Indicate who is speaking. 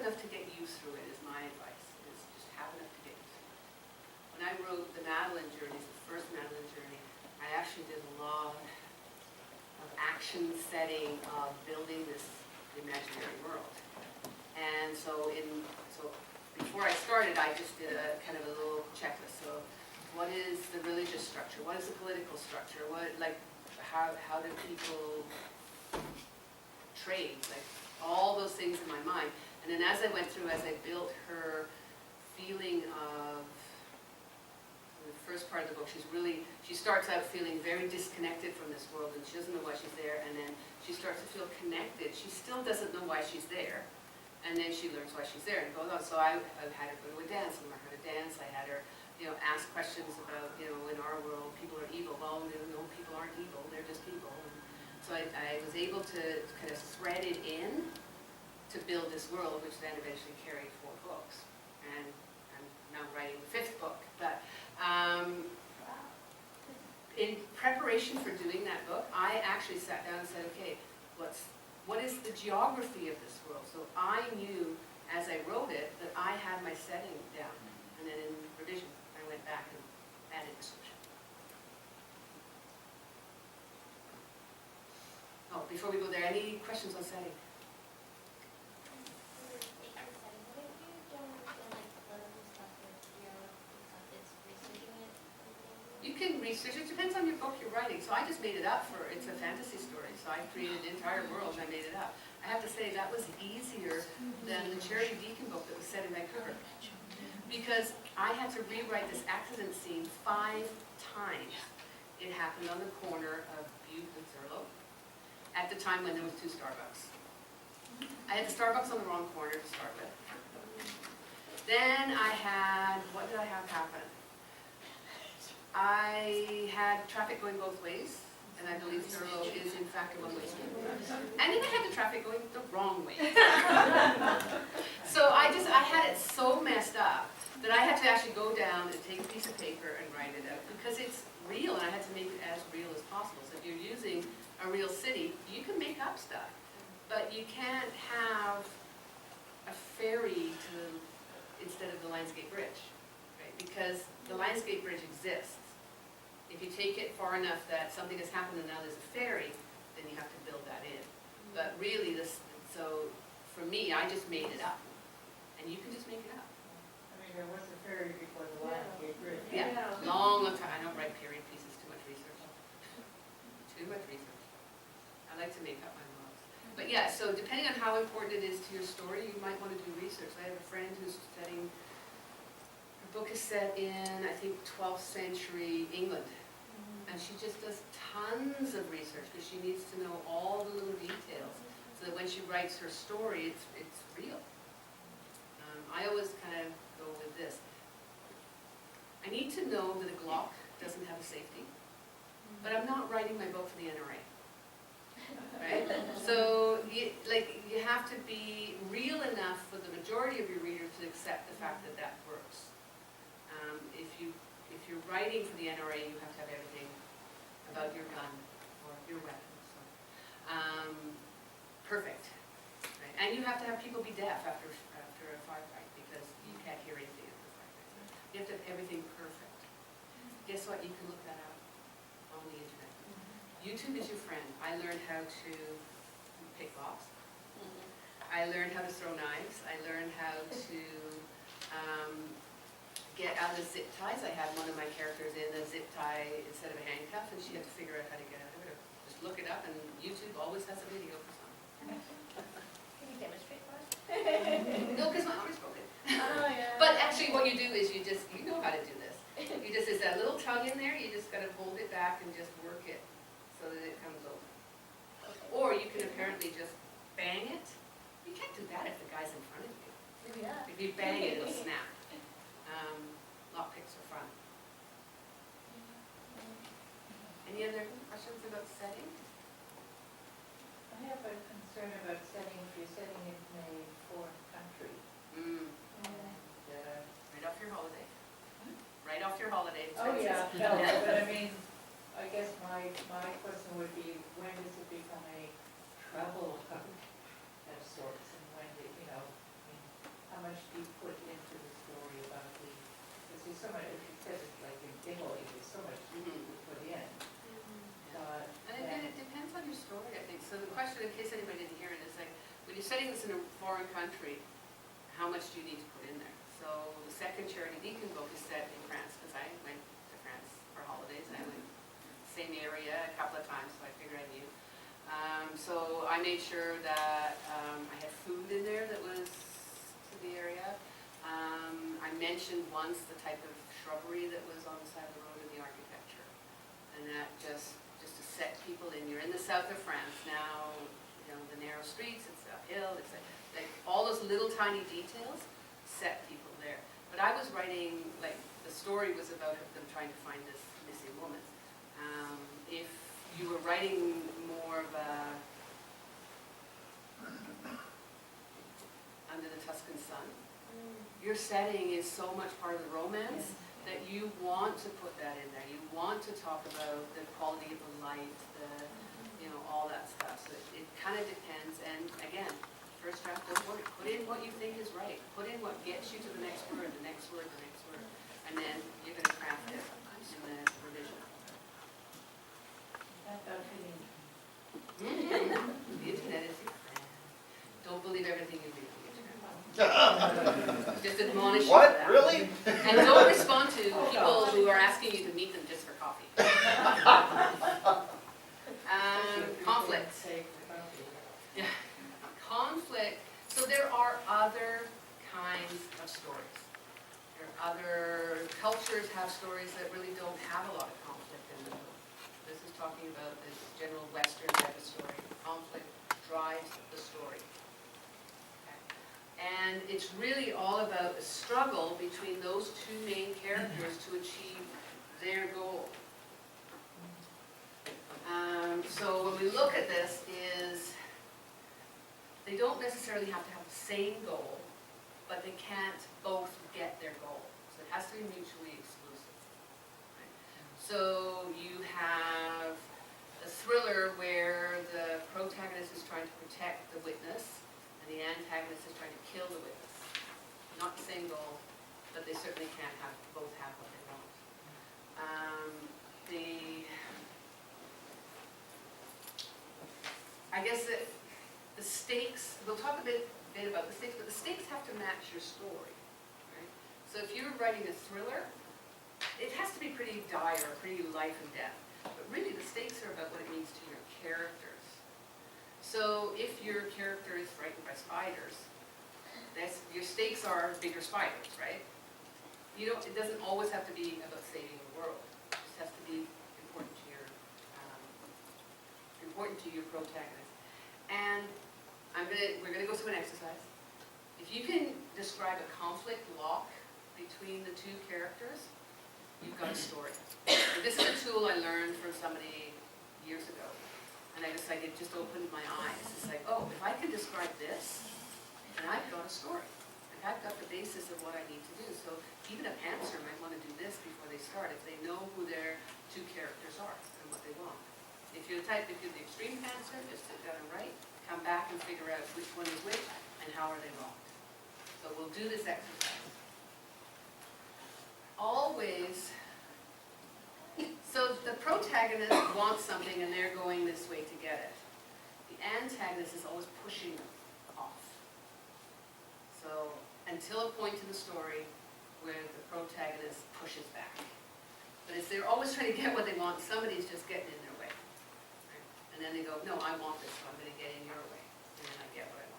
Speaker 1: enough to get you through it is my advice, is just have enough to get you through it. When I wrote the Madeline Journeys, the first Madeline Journey, I actually did a lot of action setting of building this imaginary world. And so before I started, I just did a kind of a little checklist. So what is the religious structure? What is the political structure? How do people trade? Like all those things in my mind. And then as I went through, as I built her feeling of, in the first part of the book, she starts out feeling very disconnected from this world and she doesn't know why she's there, and then she starts to feel connected. She still doesn't know why she's there. And then she learns why she's there and goes on. So I've had her go to a dance and learn how to dance. I had her, ask questions about, in our world, people are evil. Well, no, people aren't evil. They're just people. And so I was able to kind of thread it in to build this world, which then eventually carried 4 books. And I'm now writing the 5th book. But in preparation for doing that book, I actually sat down and said, okay, what is the geography of this world? So I knew, as I wrote it, that I had my setting down. And then in revision, I went back and added description. Oh, before we go there, any questions on setting? You can research, it depends on your book you're writing. So I just made it up it's a fantasy story. So I created the entire world and I made it up. I have to say that was easier than the Charity Deacon book that was set in Vancouver. Because I had to rewrite this accident scene 5 times. It happened on the corner of Butte and Thurlow at the time when there was 2 Starbucks. I had the Starbucks on the wrong corner to start with. Then I had, what did I have happen? I had traffic going both ways, and I believe Thurlow is in fact a one-way street. And then I had the traffic going the wrong way. So I had it so messed up that I had to actually go down and take a piece of paper and write it out, because it's real, and I had to make it as real as possible. So if you're using a real city, you can make up stuff, but you can't have a ferry instead of the Lionsgate Bridge, right? Because the Lionsgate Bridge exists. If you take it far enough that something has happened and now there's a ferry, then you have to build that in. But really, so for me, I just made it up. And you can just make it up.
Speaker 2: I mean, there was a ferry before the Lionsgate Bridge.
Speaker 1: Yeah, long time. I don't write period pieces, too much research. Too much research. I like to make up my models. But yeah, so depending on how important it is to your story, you might want to do research. I have a friend who's studying, her book is set in, I think, 12th century England. And she just does tons of research because she needs to know all the little details so that when she writes her story, it's real. I always kind of go with this. I need to know that a Glock doesn't have a safety, but I'm not writing my book for the NRA. Right? So you have to be real enough for the majority of your readers to accept the fact that that works. If you're writing for the NRA, you have to have everything about your gun or your weapon. So, perfect. Right? And you have to have people be deaf after a firefight because you can't hear anything after a firefight. So you have to have everything perfect. Guess what? You can look that up on the internet. YouTube is your friend. I learned how to pick locks. I learned how to throw knives. I learned how to get out of zip ties. I had one of my characters in a zip tie instead of a handcuff, and she had to figure out how to get out of it. Just look it up, and YouTube always has a video for something.
Speaker 3: Can you demonstrate for us?
Speaker 1: No, because my arm is broken.
Speaker 3: Oh, yeah.
Speaker 1: But actually what you do is you know how to do this. There's that little tongue in there, you just got to hold it back and just work it so that it comes over. Or you can apparently just bang it. You can't do that if the guy's in front of you.
Speaker 3: Yeah.
Speaker 1: If you bang it, it'll snap. Lockpicks are fun. Any other questions about setting?
Speaker 2: I have a concern about setting, if you're setting it in a foreign country.
Speaker 1: Right off your holiday. Right off your holiday.
Speaker 2: Oh, yeah, no, but I mean, I guess my question would be, when does it become a travel hub of sorts, and when did, so much, because it's like in Italy, there's so much to put in.
Speaker 1: And it depends on your story, I think. So the question, in case anybody didn't hear it, is like, when you're setting this in a foreign country, how much do you need to put in there? So the second Charity Deacon book is set in France, because I went to France for holidays, and I went same area a couple of times, so I figured I knew. So I made sure that I had food in there that was to the area. I mentioned once the type of shrubbery that was on the side of the road in the architecture. And that just to set people in. You're in the south of France now, you know, the narrow streets, it's uphill, it's like all those little tiny details set people there. But I was writing, like, the story was about them trying to find this missing woman. If you were writing more of a Under the Tuscan Sun, your setting is so much part of the romance that you want to put that in there. You want to talk about the quality of the light, you know, all that stuff. So it kind of depends. And again, first draft, don't worry. Put in what you think is right. Put in what gets you to the next word, the next word, the next word. And then you're going to craft it in the revision. The internet is your friend. Don't believe everything you read on the internet. Just admonish you for
Speaker 4: What,
Speaker 1: that.
Speaker 4: really?
Speaker 1: And don't respond to people who are asking you to meet them just for coffee. Conflict. Yeah. Conflict. So there are other kinds of stories. There are other cultures have stories that really don't have a lot of conflict in them. This is talking about the general Western type of story. Conflict drives the story. And it's really all about the struggle between those two main characters to achieve their goal. So when we look at this is, they don't necessarily have to have the same goal, but they can't both get their goal. So it has to be mutually exclusive. Right? So you have a thriller where the protagonist is trying to protect the witness, and the antagonist is trying to kill the witness. Not the same goal, but they certainly can't both have what they want. I guess that the stakes, we'll talk a bit about the stakes, but the stakes have to match your story. Right? So if you're writing a thriller, it has to be pretty dire, pretty life and death. But really the stakes are about what it means to your characters. So if your character is frightened by spiders, your stakes are bigger spiders, right? It doesn't always have to be about saving the world. It just has to be important to your protagonist. And we're gonna go through an exercise. If you can describe a conflict lock between the two characters, you've got a story. And this is a tool I learned from somebody years ago. And it just opened my eyes. It's like, oh, if I can describe this, then I've got a story. Like I've got the basis of what I need to do. So even a pantser might want to do this before they start, if they know who their two characters are and what they want. If you're the extreme pantser, just sit down and write, come back and figure out which one is which and how are they locked. So we'll do this exercise. Always. So the protagonist wants something and they're going this way to get it. The antagonist is always pushing them off. So until a point in the story where the protagonist pushes back. But if they're always trying to get what they want, somebody's just getting in their way. Right? And then they go, no, I want this, so I'm going to get in your way. And then I get what I